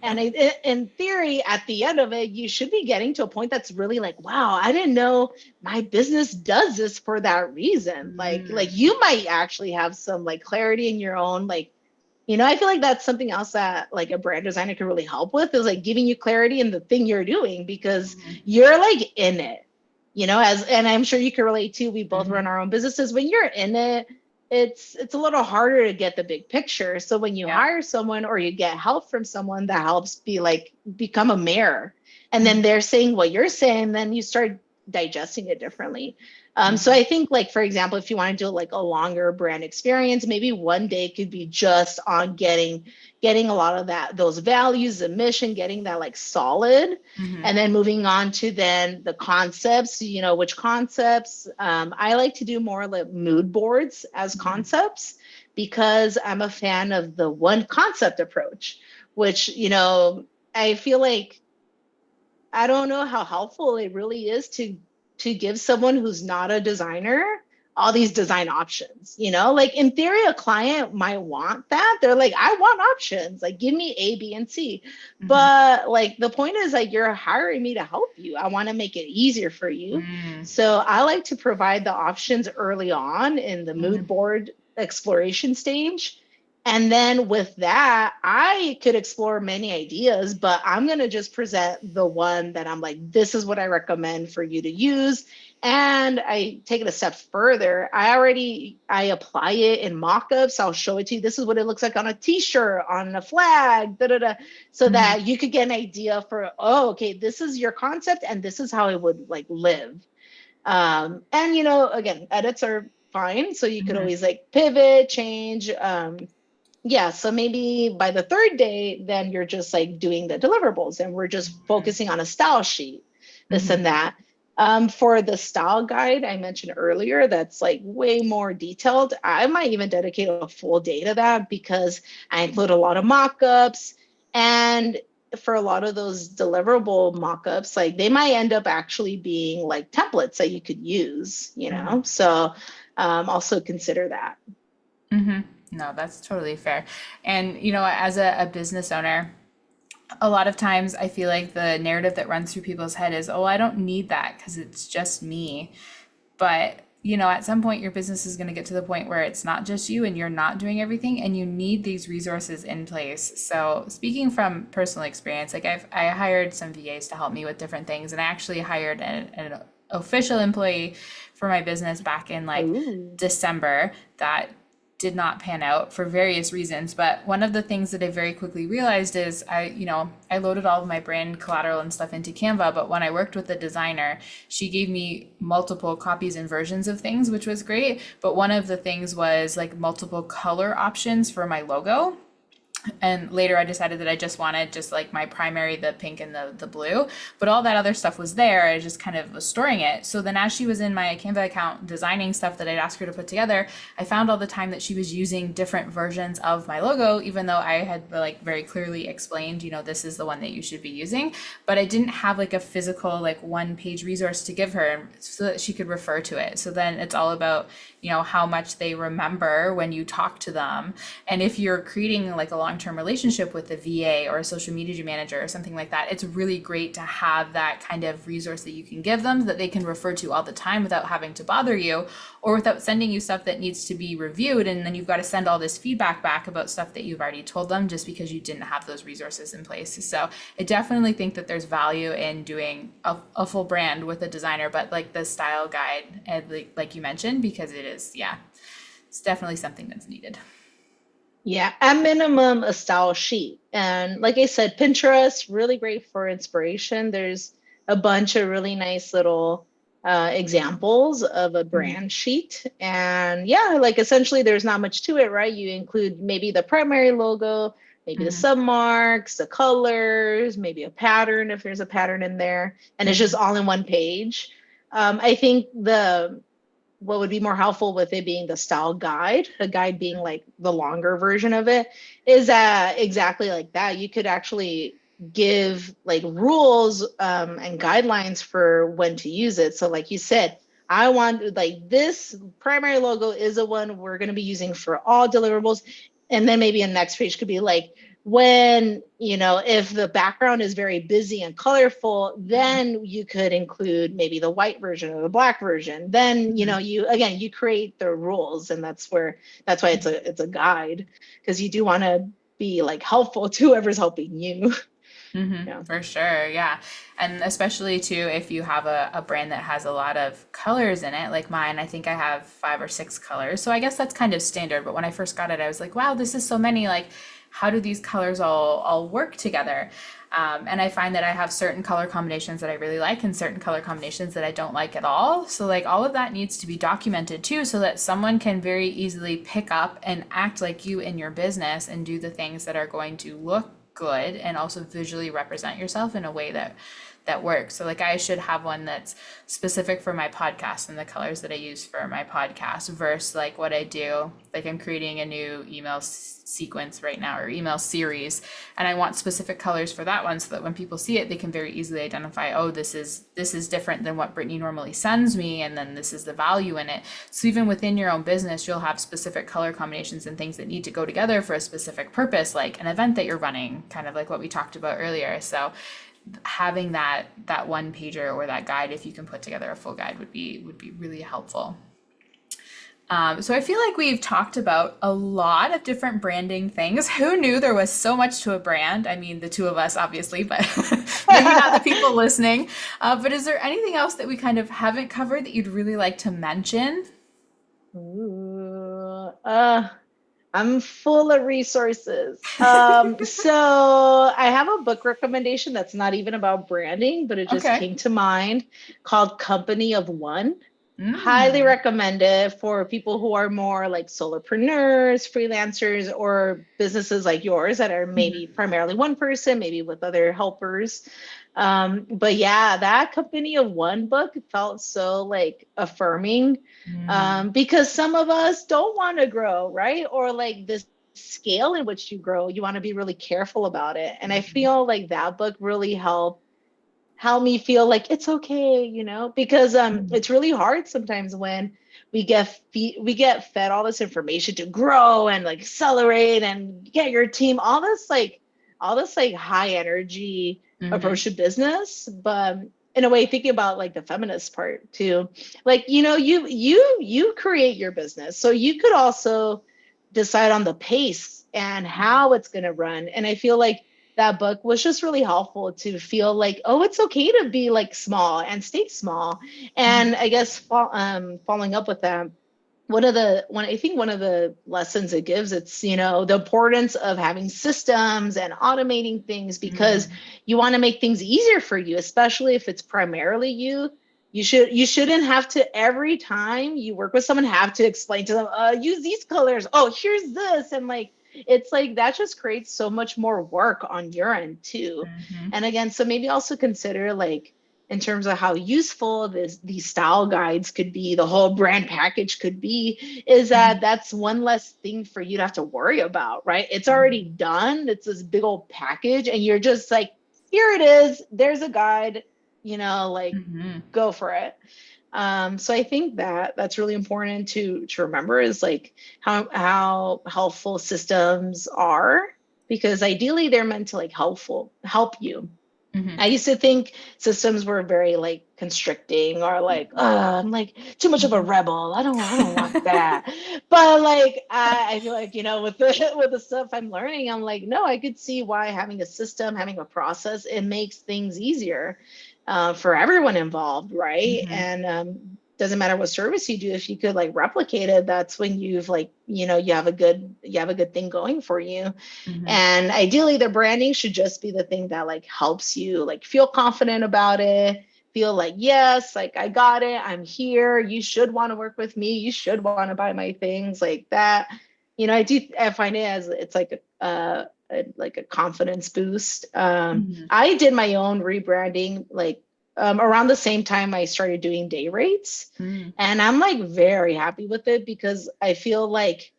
And in theory, at the end of it, you should be getting to a point that's really like, wow, I didn't know my business does this for that reason. Like you might actually have some like clarity in your own like. I feel like that's something else that like a brand designer can really help with is like giving you clarity in the thing you're doing because you're like in it, and I'm sure you can relate to, we both run our own businesses. When you're in it, it's a little harder to get the big picture. So when you hire someone or you get help from someone that helps become a mirror, and then they're saying what you're saying, then you start digesting it differently. So I think like, for example, if you want to do like a longer brand experience, maybe one day could be just on getting a lot of those values, the mission, getting that like solid, and then moving on to then the concepts, which concepts. I like to do more like mood boards as concepts because I'm a fan of the one concept approach, which, I feel like, I don't know how helpful it really is to give someone who's not a designer all these design options. Like in theory, a client might want that. They're like, I want options, like give me A, B, and C. But like the point is like, you're hiring me to help you. I want to make it easier for you. So I like to provide the options early on in the mood board exploration stage. And then with that, I could explore many ideas, but I'm going to just present the one that I'm like, this is what I recommend for you to use. And I take it a step further. I apply it in mock-ups. I'll show it to you. This is what it looks like on a t-shirt, on a flag, so that you could get an idea for, oh, okay, this is your concept and this is how it would like live. And, again, edits are fine. So you could always like pivot, change, so maybe by the third day, then you're just like doing the deliverables and we're just focusing on a style sheet, this and that. For the style guide I mentioned earlier, that's like way more detailed. I might even dedicate a full day to that because I include a lot of mock-ups. And for a lot of those deliverable mock-ups, like they might end up actually being like templates that you could use, So also consider that. No, that's totally fair. And, as a business owner, a lot of times I feel like the narrative that runs through people's head is, oh, I don't need that because it's just me. But, at some point your business is going to get to the point where it's not just you and you're not doing everything and you need these resources in place. So speaking from personal experience, like I hired some VAs to help me with different things, and I actually hired an official employee for my business back in like December that did not pan out for various reasons. But one of the things that I very quickly realized is I loaded all of my brand collateral and stuff into Canva. But when I worked with the designer, she gave me multiple copies and versions of things, which was great. But one of the things was like multiple color options for my logo. And later I decided that I just wanted just like my primary, the pink and the blue, but all that other stuff was there. I just kind of was storing it. So then as she was in my Canva account designing stuff that I'd asked her to put together, I found all the time that she was using different versions of my logo, even though I had like very clearly explained, this is the one that you should be using, but I didn't have like a physical, like 1-page resource to give her so that she could refer to it. So then it's all about, how much they remember when you talk to them. And if you're creating like a long-term relationship with a VA or a social media manager or something like that, it's really great to have that kind of resource that you can give them that they can refer to all the time without having to bother you or without sending you stuff that needs to be reviewed. And then you've got to send all this feedback back about stuff that you've already told them just because you didn't have those resources in place. So I definitely think that there's value in doing a full brand with a designer, but like the style guide, like you mentioned, because it is, it's definitely something that's needed. Yeah, at minimum, a style sheet. And like I said, Pinterest, really great for inspiration. There's a bunch of really nice little examples of a brand sheet. And like essentially there's not much to it, right? You include maybe the primary logo, maybe the submarks, the colors, maybe a pattern if there's a pattern in there. And it's just all in one page. I think what would be more helpful with it being the style guide, the guide being like the longer version of it, is exactly like that. You could actually give like rules and guidelines for when to use it. So like you said, I want like this primary logo is the one we're going to be using for all deliverables. And then maybe a next page could be like, when, if the background is very busy and colorful, then you could include maybe the white version or the black version. Then, you create the rules, and that's why it's a guide, because you do want to be like helpful to whoever's helping you. Yeah. For sure. Yeah. And especially too, if you have a brand that has a lot of colors in it, like mine, I think I have 5 or 6 colors. So I guess that's kind of standard. But when I first got it, I was like, wow, this is so many. Like, how do these colors all work together? And I find that I have certain color combinations that I really like and certain color combinations that I don't like at all. So like all of that needs to be documented too, so that someone can very easily pick up and act like you in your business and do the things that are going to look good and also visually represent yourself in a way that works. So like I should have one that's specific for my podcast and the colors that I use for my podcast versus like what I do. Like I'm creating a new email sequence right now, or email series, and I want specific colors for that one so that when people see it, they can very easily identify, oh, this is different than what Brittany normally sends me, and then this is the value in it. So even within your own business, you'll have specific color combinations and things that need to go together for a specific purpose, like an event that you're running, kind of like what we talked about earlier. So having that one pager or that guide, if you can put together a full guide, would be really helpful. So I feel like we've talked about a lot of different branding things. Who knew there was so much to a brand? I mean, the two of us, obviously, but maybe not the people listening. But is there anything else that we kind of haven't covered that you'd really like to mention? Ooh, I'm full of resources. So I have a book recommendation that's not even about branding, but it just came to mind, called Company of One. Highly recommend it for people who are more like solopreneurs, freelancers, or businesses like yours that are maybe primarily one person, maybe with other helpers. But yeah, that Company of One book felt so like affirming, because some of us don't want to grow, right? Or like this scale in which you grow, you want to be really careful about it. And I feel like that book really helped me feel like it's okay, because it's really hard sometimes when we get fed all this information to grow and like accelerate and get your team, all this like high energy approach to business. But in a way, thinking about like the feminist part too, like, you create your business, so you could also decide on the pace and how it's going to run. And I feel like that book was just really helpful to feel like, oh, it's okay to be like small and stay small. And I guess following up with that, one of the lessons it gives, it's, the importance of having systems and automating things, because you want to make things easier for you, especially if it's primarily you. You shouldn't have to, every time you work with someone, have to explain to them, use these colors. Oh, here's this. And like, it's like that just creates so much more work on your end too. And again, so maybe also consider like, in terms of how useful these style guides could be, the whole brand package could be, is that that's one less thing for you to have to worry about, right? It's already done. It's this big old package, and you're just like, here it is. There's a guide, go for it. So I think that's really important to remember, is like how helpful systems are, because ideally they're meant to like help you. I used to think systems were very like constricting, or like, I'm like too much of a rebel. I don't want that. But like, I feel like, with the stuff I'm learning, I'm like, no, I could see why having a system, having a process, it makes things easier for everyone involved, right? And doesn't matter what service you do, if you could like replicate it, that's when you've like, you have a good thing going for you. And ideally the branding should just be the thing that like helps you like feel confident about it, feel like, yes, like I got it, I'm here, you should want to work with me, you should want to buy my things, like that. I find it as, it's like a confidence boost. I did my own rebranding like around the same time I started doing day rates. And I'm like very happy with it, because I feel like,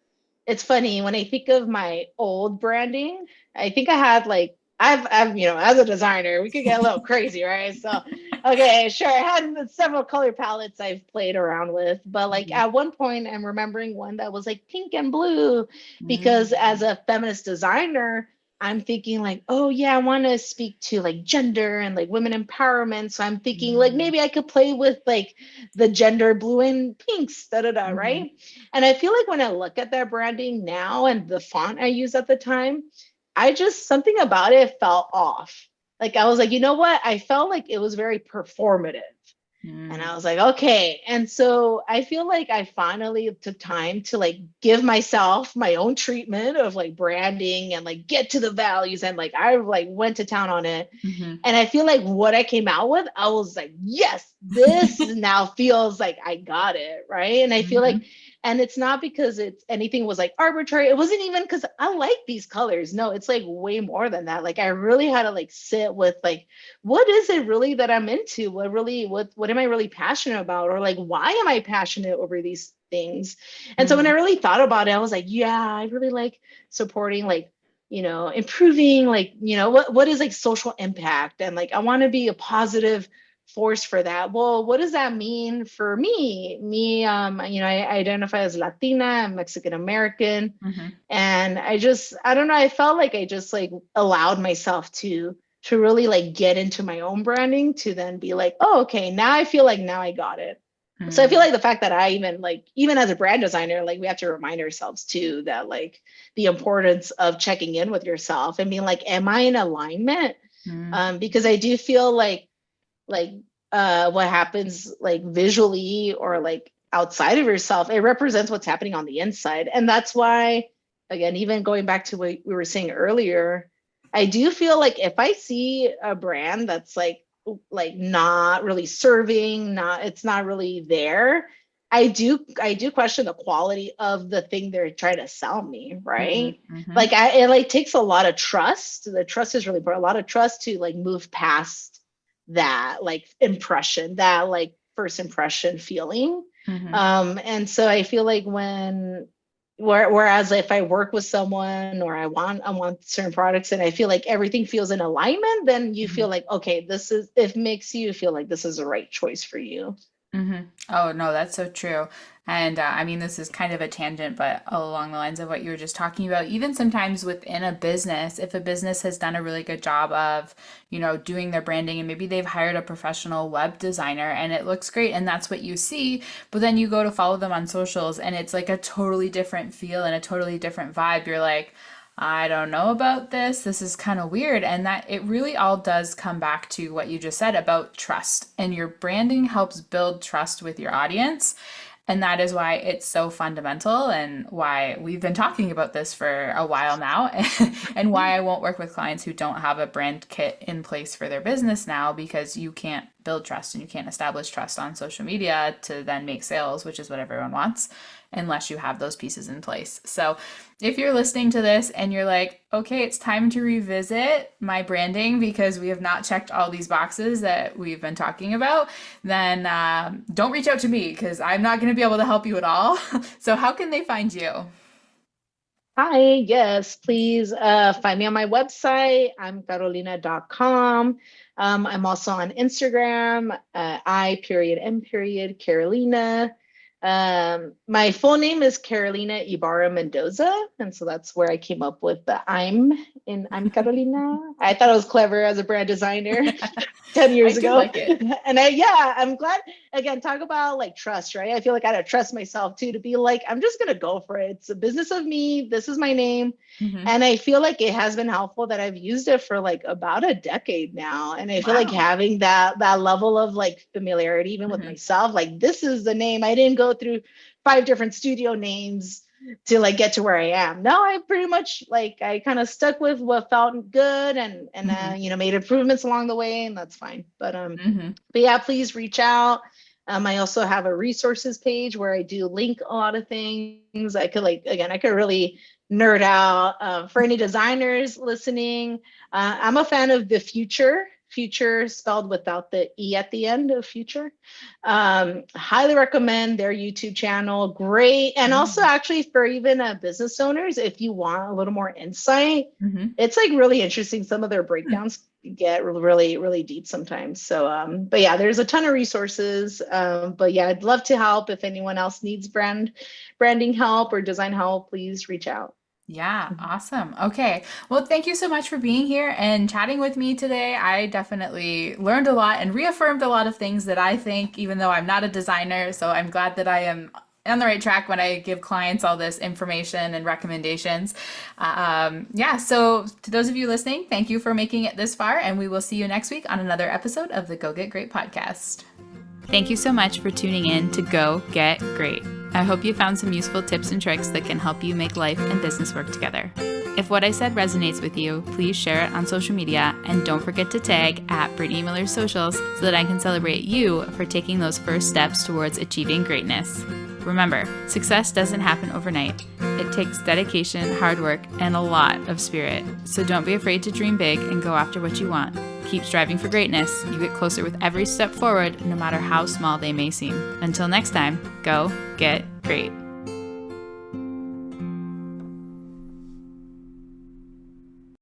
it's funny when I think of my old branding, I think I had like as a designer, we could get a little crazy, right? So, okay, sure. I had several color palettes I've played around with, but like Mhm. at one point, I'm remembering one that was like pink and blue, because as Mm. a feminist designer, I'm thinking like, oh yeah, I want to speak to like gender and like women empowerment. So I'm thinking like Mm. maybe I could play with like the gender blue and pinks, da da da, Mhm. right? And I feel like when I look at that branding now and the font I used at the time, I just something about it felt off. Like I was like, you know what? I felt like it was very performative. And Mm. I was like, okay. And so I feel like I finally took time to like give myself my own treatment of like branding and like get to the values. And like I like went to town on it. Mhm. And I feel like what I came out with, I was like, yes, this now feels like I got it. Right. And I feel like, Mhm. and it's not because it's anything was like arbitrary. It wasn't even because I like these colors. No, it's like way more than that. Like I really had to like sit with like, what is it really that I'm into? What am I really passionate about? Or like, why am I passionate over these things? And so when I Mhm. really thought about it, I was like, yeah, I really like supporting like improving like what is like social impact, and like I want to be a positive force for that. Well, what does that mean for me? I identify as Latina, I'm Mexican American, Mhm. and I don't know, I felt like I just like allowed myself to really like get into my own branding, to then be like, oh, okay, now I feel like now I got it. So I feel Mm. like the fact that I even as a brand designer, like we have to remind ourselves too that like the importance of checking in with yourself and being like, am I in alignment? Mm. Because I do feel like what happens like visually or like outside of yourself, it represents what's happening on the inside. And that's why, again, even going back to what we were saying earlier, I do feel like if I see a brand that's like not really serving, not it's not really there, I do question the quality of the thing they're trying to sell me, Mhm. right? Mhm. Like it like takes a lot of trust. The trust is really important, a lot of trust to like move past that like impression, that like first impression feeling. Mhm. And so I feel like whereas if I work with someone or I want certain products and I feel like everything feels in alignment, then you feel Mhm. like, okay, this is it makes you feel like this is the right choice for you. Oh, no, that's so true. And I mean, this is kind of a tangent, but along the lines of what you were just talking about, even sometimes within a business, if a business has done a really good job of, doing their branding and maybe they've hired a professional web designer and it looks great and that's what you see, but then you go to follow them on socials and it's like a totally different feel and a totally different vibe. You're like, I don't know about this. This is kind of weird. And that it really all does come back to what you just said about trust. And your branding helps build trust with your audience. And that is why it's so fundamental and why we've been talking about this for a while now, and why I won't work with clients who don't have a brand kit in place for their business now, because you can't build trust and you can't establish trust on social media to then make sales, which is what everyone wants, unless you have those pieces in place. So if you're listening to this and you're like, okay, it's time to revisit my branding because we have not checked all these boxes that we've been talking about, then don't reach out to me because I'm not going to be able to help you at all. So, how can they find you? Hi, yes, please find me on my website. I'm carolina.com. I'm also on Instagram, I period M period Carolina. My full name is Carolina Ibarra-Mendoza, and so that's where I came up with the I'm Carolina. I thought it was clever as a brand designer 10 I years do ago. like it. And I'm glad, again, talk about like trust, right? I feel like I had to trust myself too, to be like, I'm just going to go for it. It's a business of me. This is my name. Mm-hmm. And I feel like it has been helpful that I've used it for like about a decade now. And I feel like Wow. having that level of like familiarity, even with Mm-hmm. myself, like this is the name. I didn't go through 5 different studio names to like get to where I am. No, I pretty much like I kind of stuck with what felt good and Mm-hmm. made improvements along the way, and that's fine. Mm-hmm. But yeah, please reach out. I also have a resources page where I do link a lot of things. I could really nerd out. For any designers listening, I'm a fan of the future. Future spelled without the E at the end of future. Highly recommend their YouTube channel. Great. And also actually for even business owners, if you want a little more insight, it's like really interesting. Some of their breakdowns get really, really deep sometimes. So, but yeah, there's a ton of resources. But yeah, I'd love to help. If anyone else needs branding help or design help, please reach out. Yeah, awesome. Okay. Well, thank you so much for being here and chatting with me today. I definitely learned a lot and reaffirmed a lot of things that I think, even though I'm not a designer. So I'm glad that I am on the right track when I give clients all this information and recommendations. Yeah, so to those of you listening, thank you for making it this far, and we will see you next week on another episode of the Go Get Great podcast. Thank you so much for tuning in to Go Get Great. I hope you found some useful tips and tricks that can help you make life and business work together. If what I said resonates with you, please share it on social media, and don't forget to tag at Brittany Miller Socials so that I can celebrate you for taking those first steps towards achieving greatness. Remember, success doesn't happen overnight. It takes dedication, hard work, and a lot of spirit. So don't be afraid to dream big and go after what you want. Keep striving for greatness. You get closer with every step forward, no matter how small they may seem. Until next time, go get great.